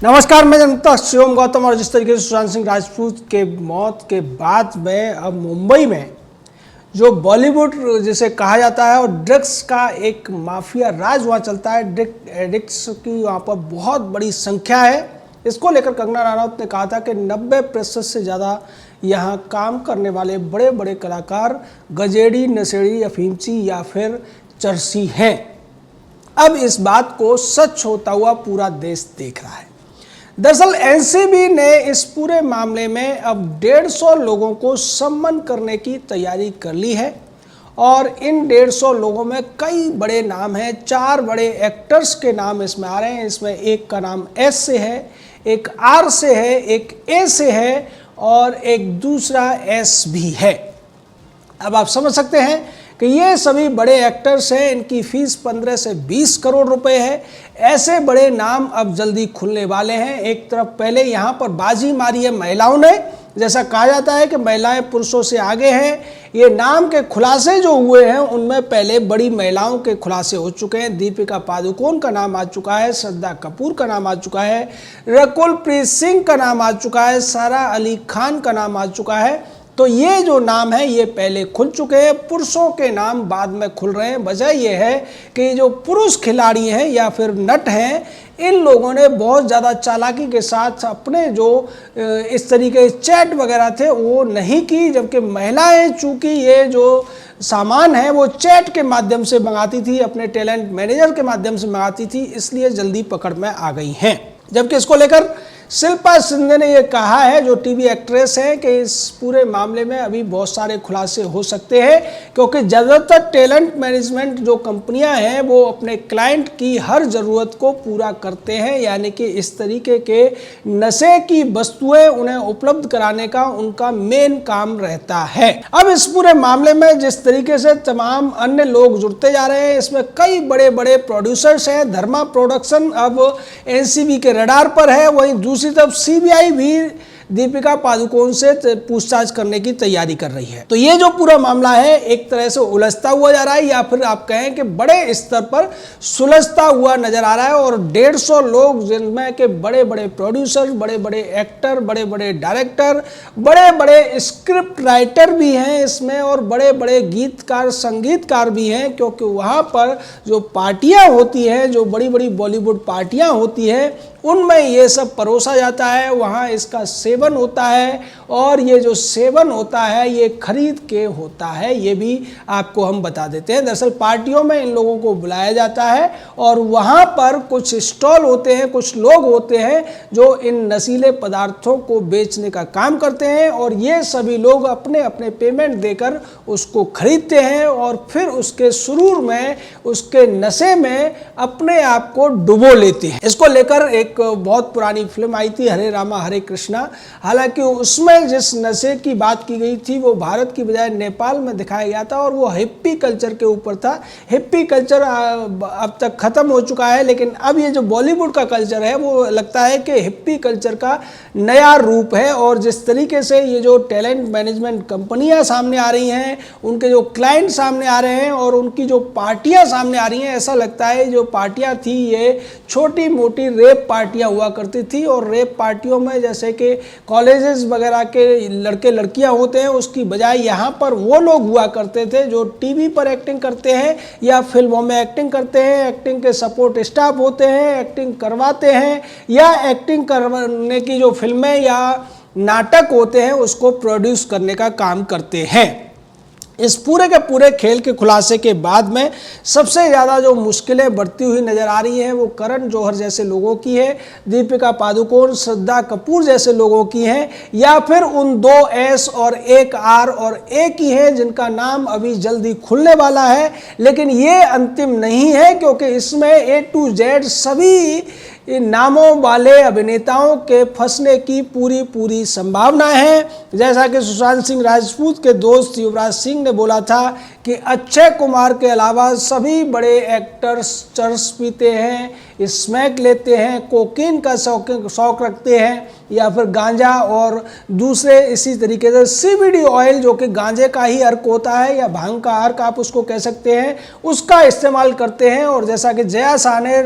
नमस्कार, मैं जनता शिवम गौतम। और जिस तरीके से सुशांत सिंह राजपूत के मौत के बाद में अब मुंबई में जो बॉलीवुड जिसे कहा जाता है और ड्रग्स का एक माफिया राज वहाँ चलता है, ड्रग एडिक्ट्स की वहाँ पर बहुत बड़ी संख्या है। इसको लेकर कंगना रनौत ने कहा था कि 90% से ज़्यादा यहाँ काम करने वाले बड़े बड़े कलाकार गजेड़ी, नशेड़ी, अफीमची या फिर चरसी हैं। अब इस बात को सच होता हुआ पूरा देश देख रहा है। दरअसल एनसीबी ने इस पूरे मामले में अब 150 लोगों को सम्मन करने की तैयारी कर ली है और इन 150 लोगों में कई बड़े नाम हैं। 4 बड़े एक्टर्स के नाम इसमें आ रहे हैं। इसमें एक का नाम एस से है, एक आर से है, एक ए से है और एक दूसरा एस भी है। अब आप समझ सकते हैं कि ये सभी बड़े एक्टर्स हैं। इनकी फीस 15 से 20 करोड़ रुपए है। ऐसे बड़े नाम अब जल्दी खुलने वाले हैं। एक तरफ पहले यहाँ पर बाजी मारी है महिलाओं ने, जैसा कहा जाता है कि महिलाएं पुरुषों से आगे हैं। ये नाम के खुलासे जो हुए हैं उनमें पहले बड़ी महिलाओं के खुलासे हो चुके हैं। दीपिका पादुकोण का नाम आ चुका है, श्रद्धा कपूर का नाम आ चुका है, रकुल प्रीत सिंह का नाम आ चुका है, सारा अली खान का नाम आ चुका है। तो ये जो नाम है ये पहले खुल चुके हैं, पुरुषों के नाम बाद में खुल रहे हैं। वजह ये है कि जो पुरुष खिलाड़ी हैं या फिर नट हैं, इन लोगों ने बहुत ज़्यादा चालाकी के साथ अपने जो इस तरीके चैट वगैरह थे वो नहीं की, जबकि महिलाएं चूंकि ये जो सामान है वो चैट के माध्यम से मंगाती थी, अपने टैलेंट मैनेजर के माध्यम से मंगाती थी, इसलिए जल्दी पकड़ में आ गई हैं। जबकि इसको लेकर शिल्पा शिंदे ने यह कहा है, जो टीवी एक्ट्रेस है, कि इस पूरे मामले में अभी बहुत सारे खुलासे हो सकते हैं, क्योंकि ज़्यादातर टैलेंट मैनेजमेंट जो कंपनियां हैं वो अपने क्लाइंट की हर ज़रूरत को पूरा करते हैं, यानी कि इस तरीके के नशे की वस्तुएं उन्हें उपलब्ध कराने का उनका मेन काम रहता है। अब इस पूरे मामले में जिस तरीके से तमाम अन्य लोग जुड़ते जा रहे हैं, इसमें कई बड़े बड़े प्रोड्यूसर्स हैं। धर्मा प्रोडक्शन अब एनसीबी के रडार पर है। वहीं दूसरी तरफ सीबीआई भी दीपिका पादुकोण से पूछताछ करने की तैयारी कर रही है। तो ये जो पूरा मामला है एक तरह से उलझता हुआ जा रहा है, या फिर आप कहें कि बड़े स्तर पर सुलझता हुआ नजर आ रहा है। और 150 लोग, जिनमें के बड़े बड़े प्रोड्यूसर, बड़े बड़े एक्टर, बड़े बड़े डायरेक्टर, बड़े बड़े स्क्रिप्ट राइटर भी हैं इसमें, और बड़े बड़े गीतकार, संगीतकार भी हैं, क्योंकि वहाँ पर जो पार्टियाँ होती हैं, जो बड़ी बड़ी बॉलीवुड पार्टियाँ होती हैं, उनमें ये सब परोसा जाता है, वहाँ इसका सेवन होता है। और ये जो सेवन होता है ये खरीद के होता है, ये भी आपको हम बता देते हैं। दरअसल पार्टियों में इन लोगों को बुलाया जाता है और वहाँ पर कुछ स्टॉल होते हैं, कुछ लोग होते हैं जो इन नशीले पदार्थों को बेचने का काम करते हैं, और ये सभी लोग अपने अपने पेमेंट देकर उसको खरीदते हैं और फिर उसके सुरूर में, उसके नशे में अपने आप को डुबो लेते हैं। इसको लेकर एक बहुत पुरानी फिल्म आई थी, हरे रामा हरे कृष्णा। हालांकि उसमें जिस नशे की बात की गई थी वो भारत की बजाय नेपाल में दिखाया गया था, और वो हिप्पी कल्चर के ऊपर था। हिप्पी कल्चर अब तक खत्म हो चुका है, लेकिन अब ये जो बॉलीवुड का कल्चर है वो लगता है कि हिप्पी कल्चर का नया रूप है। और जिस तरीके से ये जो टैलेंट मैनेजमेंट कंपनियां सामने आ रही हैं, उनके जो क्लाइंट सामने आ रहे हैं और उनकी जो पार्टियां सामने आ रही हैं, ऐसा लगता है जो पार्टियां थी ये छोटी मोटी रेप पार्टियां हुआ करती थी। और रेप पार्टियों में जैसे कि कॉलेजेस वगैरह के लड़के लड़कियां होते हैं, उसकी बजाय यहाँ पर वो लोग हुआ करते थे जो टीवी पर एक्टिंग करते हैं या फिल्मों में एक्टिंग करते हैं, एक्टिंग के सपोर्ट स्टाफ होते हैं, एक्टिंग करवाते हैं, या एक्टिंग करवाने की जो फिल्में या नाटक होते हैं उसको प्रोड्यूस करने का काम करते हैं। इस पूरे के पूरे खेल के खुलासे के बाद में सबसे ज़्यादा जो मुश्किलें बढ़ती हुई नज़र आ रही हैं वो करण जौहर जैसे लोगों की है, दीपिका पादुकोण, श्रद्धा कपूर जैसे लोगों की हैं, या फिर उन 2 एस और 1 आर और ए की है, जिनका नाम अभी जल्दी खुलने वाला है। लेकिन ये अंतिम नहीं है, क्योंकि इसमें A to Z सभी इन नामों वाले अभिनेताओं के फंसने की पूरी संभावना है। जैसा कि सुशांत सिंह राजपूत के दोस्त युवराज सिंह ने बोला था कि अक्षय कुमार के अलावा सभी बड़े एक्टर्स चरस पीते हैं स्मैक लेते हैं, कोकीन का शौक रखते हैं, या फिर गांजा और दूसरे इसी तरीके से CBD ऑयल जो कि गांजे का ही अर्क होता है या भांग का अर्क आप उसको कह सकते हैं, उसका इस्तेमाल करते हैं। और जैसा कि जया शाह ने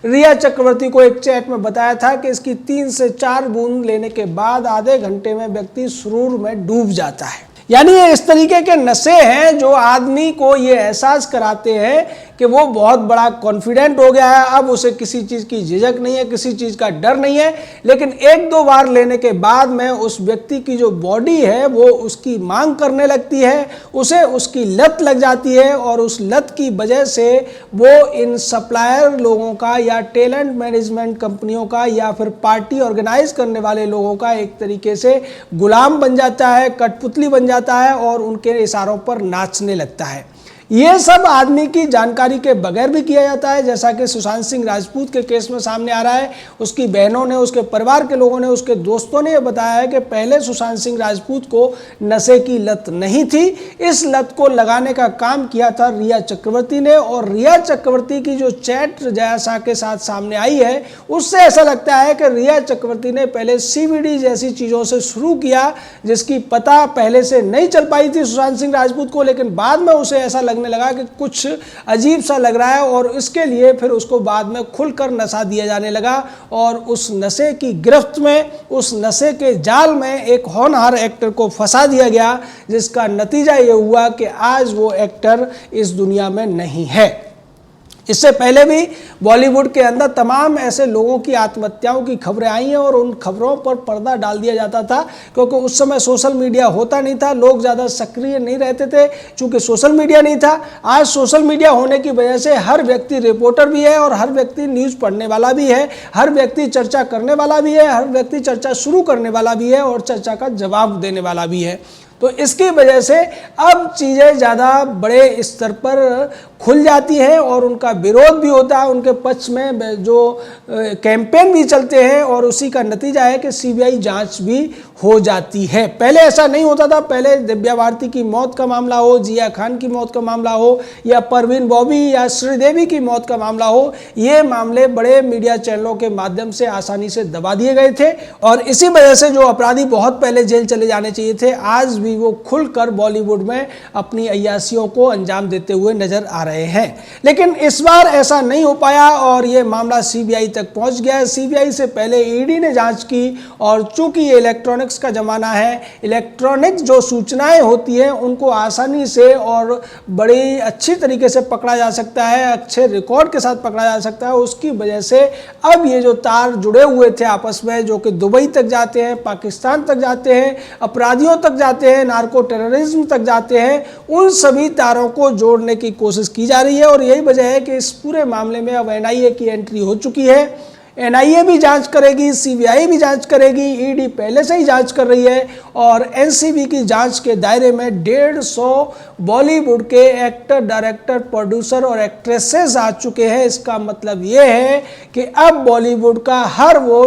रिया चक्रवर्ती को एक चैट में बताया था कि इसकी 3 से 4 बूंद लेने के बाद आधे घंटे में व्यक्ति सुरूर में डूब जाता है। यानी ये इस तरीके के नशे हैं जो आदमी को ये एहसास कराते हैं कि वो बहुत बड़ा कॉन्फिडेंट हो गया है, अब उसे किसी चीज़ की झिझक नहीं है, किसी चीज़ का डर नहीं है। लेकिन 1-2 बार लेने के बाद में उस व्यक्ति की जो बॉडी है वो उसकी मांग करने लगती है, उसे उसकी लत लग जाती है और उस लत की वजह से वो इन सप्लायर लोगों का या टैलेंट मैनेजमेंट कंपनियों का या फिर पार्टी ऑर्गेनाइज करने वाले लोगों का एक तरीके से गुलाम बन जाता है, कठपुतली बन जाता है और उनके इशारों पर नाचने लगता है। ये सब आदमी की जानकारी के बगैर भी किया जाता है, जैसा कि सुशांत सिंह राजपूत के केस में सामने आ रहा है। उसकी बहनों ने, उसके परिवार के लोगों ने, उसके दोस्तों ने यह बताया है कि पहले सुशांत सिंह राजपूत को नशे की लत नहीं थी, इस लत को लगाने का काम किया था रिया चक्रवर्ती ने। और रिया चक्रवर्ती की जो चैट जया शाह के साथ सामने आई है, उससे ऐसा लगता है कि रिया चक्रवर्ती ने पहले CBD जैसी चीज़ों से शुरू किया, जिसकी पता पहले से नहीं चल पाई थी सुशांत सिंह राजपूत को, लेकिन बाद में उसे ऐसा लगने लगा कि कुछ अजीब सा लग रहा है और इसके लिए फिर उसको बाद में खुलकर नशा दिया जाने लगा। और उस नशे की गिरफ्त में, उस नशे के जाल में एक होनहार एक्टर को फंसा दिया गया, जिसका नतीजा ये हुआ कि आज वो एक्टर इस दुनिया में नहीं है। इससे पहले भी बॉलीवुड के अंदर तमाम ऐसे लोगों की आत्महत्याओं की खबरें आई हैं और उन खबरों पर पर्दा डाल दिया जाता था, क्योंकि उस समय सोशल मीडिया होता नहीं था, लोग ज़्यादा सक्रिय नहीं रहते थे चूँकि सोशल मीडिया नहीं था। आज सोशल मीडिया होने की वजह से हर व्यक्ति रिपोर्टर भी है और हर व्यक्ति न्यूज़ पढ़ने वाला भी है, हर व्यक्ति चर्चा करने वाला भी है, हर व्यक्ति चर्चा शुरू करने वाला भी है और चर्चा का जवाब देने वाला भी है। तो इसकी वजह से अब चीज़ें ज़्यादा बड़े स्तर पर खुल जाती हैं और उनका विरोध भी होता है, उनके पक्ष में जो कैंपेन भी चलते हैं और उसी का नतीजा है कि CBI जांच भी हो जाती है। पहले ऐसा नहीं होता था। पहले दिव्या भारती की मौत का मामला हो, जिया खान की मौत का मामला हो या परवीन बॉबी या श्रीदेवी की मौत का मामला हो, ये मामले बड़े मीडिया चैनलों के माध्यम से आसानी से दबा दिए गए थे और इसी वजह से जो अपराधी बहुत पहले जेल चले जाने चाहिए थे, आज भी वो खुलकर बॉलीवुड में अपनी अय्यासियों को अंजाम देते हुए नजर आ रहे हैं। लेकिन इस बार ऐसा नहीं हो पाया और ये मामला CBI तक पहुंच गया है। CBI से पहले ED ने जांच की और चूंकि ये इलेक्ट्रॉनिक्स का ज़माना है, इलेक्ट्रॉनिक्स जो सूचनाएं होती हैं उनको आसानी से और बड़ी अच्छी तरीके से पकड़ा जा सकता है, अच्छे रिकॉर्ड के साथ पकड़ा जा सकता है। उसकी वजह से अब ये जो तार जुड़े हुए थे आपस में, जो कि दुबई तक जाते हैं, पाकिस्तान तक जाते हैं, अपराधियों तक जाते हैं, नार्को टेररिज्म तक जाते हैं, उन सभी तारों को जोड़ने की कोशिश की जा रही है। और यही वजह है कि इस पूरे मामले में अब NIA की एंट्री हो चुकी है। NIA भी जांच करेगी, CBI भी जांच करेगी, ED पहले से ही जांच कर रही है और NCB की जांच के दायरे में 150 बॉलीवुड के एक्टर, डायरेक्टर, प्रोड्यूसर और एक्ट्रेसेस आ चुके हैं। इसका मतलब ये है कि अब बॉलीवुड का हर वो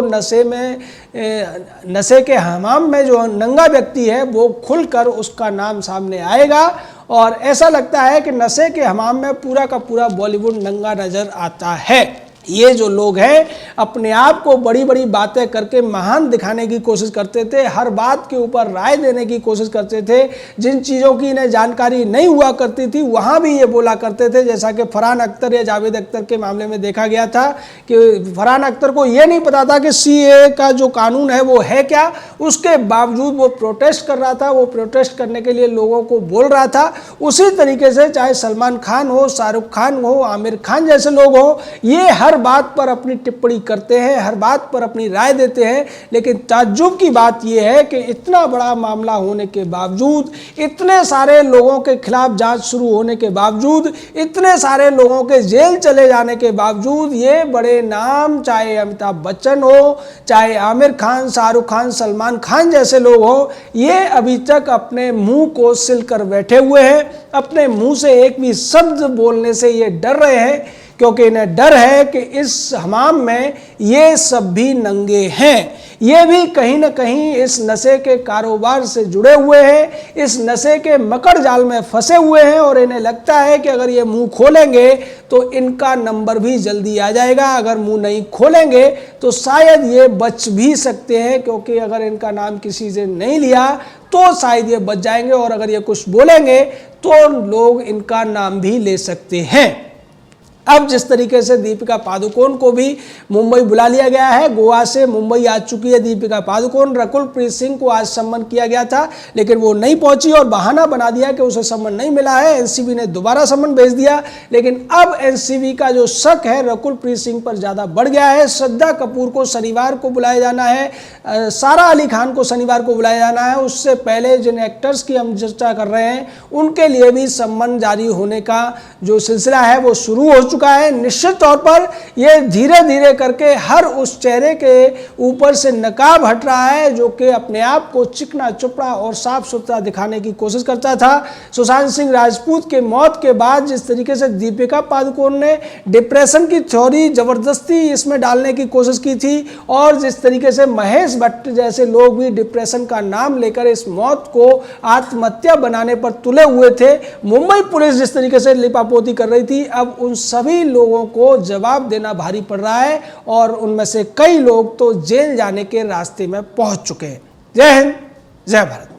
नशे के हमाम में जो नंगा व्यक्ति है वो खुलकर उसका नाम सामने आएगा और ऐसा लगता है कि नशे के हमाम में पूरा का पूरा बॉलीवुड नंगा नजर आता है। ये जो लोग हैं अपने आप को बड़ी बड़ी बातें करके महान दिखाने की कोशिश करते थे, हर बात के ऊपर राय देने की कोशिश करते थे, जिन चीज़ों की इन्हें जानकारी नहीं हुआ करती थी वहाँ भी ये बोला करते थे। जैसा कि फरहान अख्तर या जावेद अख्तर के मामले में देखा गया था कि फरहान अख्तर को ये नहीं पता था कि CAA का जो कानून है वो है क्या, उसके बावजूद वो प्रोटेस्ट कर रहा था, वो प्रोटेस्ट करने के लिए लोगों को बोल रहा था। उसी तरीके से चाहे सलमान खान हो, शाहरुख खान हो, आमिर खान जैसे लोग हो, ये हर बात पर अपनी टिप्पणी करते हैं, हर बात पर अपनी राय देते हैं। लेकिन ताज्जुब की बात यह है कि इतना बड़ा मामला होने के बावजूद, इतने सारे लोगों के खिलाफ जांच शुरू होने के बावजूद, इतने सारे लोगों के जेल चले जाने के बावजूद, ये बड़े नाम चाहे अमिताभ बच्चन हो, चाहे आमिर खान, शाहरुख खान, सलमान खान जैसे लोग हो, ये अभी तक अपने मुंह को सिल कर बैठे हुए हैं। अपने मुंह से एक भी शब्द बोलने से ये डर रहे हैं क्योंकि इन्हें डर है कि इस हमाम में ये सब भी नंगे हैं, ये भी कहीं ना कहीं इस नशे के कारोबार से जुड़े हुए हैं, इस नशे के मकड़ जाल में फंसे हुए हैं और इन्हें लगता है कि अगर ये मुंह खोलेंगे तो इनका नंबर भी जल्दी आ जाएगा, अगर मुंह नहीं खोलेंगे तो शायद ये बच भी सकते हैं, क्योंकि अगर इनका नाम किसी से नहीं लिया तो शायद ये बच जाएंगे और अगर ये कुछ बोलेंगे तो लोग इनका नाम भी ले सकते हैं। अब जिस तरीके से दीपिका पादुकोण को भी मुंबई बुला लिया गया है, गोवा से मुंबई आ चुकी है दीपिका पादुकोण। रकुल प्रीत सिंह को आज सम्मन किया गया था लेकिन वो नहीं पहुंची और बहाना बना दिया कि उसे सम्मन नहीं मिला है। एनसीबी ने दोबारा सम्मन भेज दिया, लेकिन अब एनसीबी का जो शक है रकुल प्रीत सिंह पर ज़्यादा बढ़ गया है। श्रद्धा कपूर को शनिवार को बुलाया जाना है, सारा अली खान को शनिवार को बुलाया जाना है, उससे पहले जिन एक्टर्स की हम चर्चा कर रहे हैं उनके लिए भी सम्मन जारी होने का जो सिलसिला है वो शुरू हो चुका है। निश्चित तौर पर ये धीरे धीरे करके हर उस चेहरे के ऊपर से नकाब हट रहा है जो कि अपने आप को चिकना चुपड़ा और साफ सुथरा दिखाने की कोशिश करता था। सुशांत सिंह राजपूत के मौत के बाद जिस तरीके से दीपिका पादुकोण ने डिप्रेशन की थ्योरी जबरदस्ती इसमें डालने की कोशिश की थी और जिस तरीके से महेश भट्ट जैसे लोग भी डिप्रेशन का नाम लेकर इस मौत को आत्महत्या बनाने पर तुले हुए थे, मुंबई पुलिस जिस तरीके से लिपापोती कर रही थी, अब उन सभी लोगों को जवाब देना भारी पड़ रहा है और उनमें से कई लोग तो जेल जाने के रास्ते में पहुंच चुके हैं। जय हिंद, जय भारत।